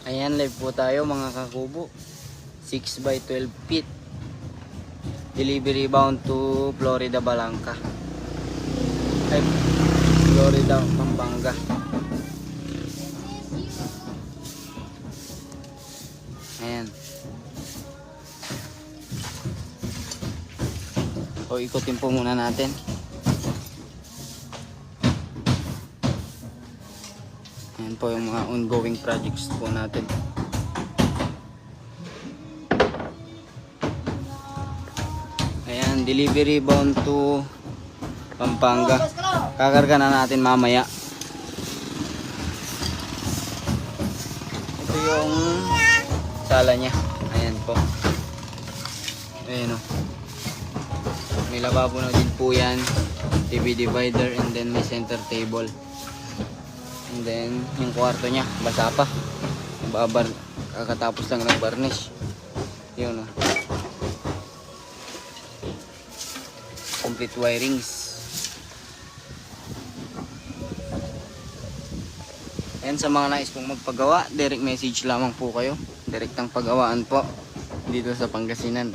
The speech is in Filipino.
Ayan, live po tayo mga kakubo. 6 by 12 feet. Delivery bound to Florida Balangka. Ay, Florida Pampanga. Ayan. So ikutin po muna natin. Ayan po yung mga ongoing projects po natin. Ayan, delivery bound to Pampanga. Kakarga na natin mamaya. Ito yung sala niya. Ayan po. Ayan o. May lababo na din po yan. TV divider and then may center table. And then yung kwarto niya basa pa. Kakatapos lang nag-varnish. Yun o. Complete wirings. Ayan, sa mga nais pong magpagawa, direct message lamang po kayo. Direktang pagawaan po dito sa Pangasinan.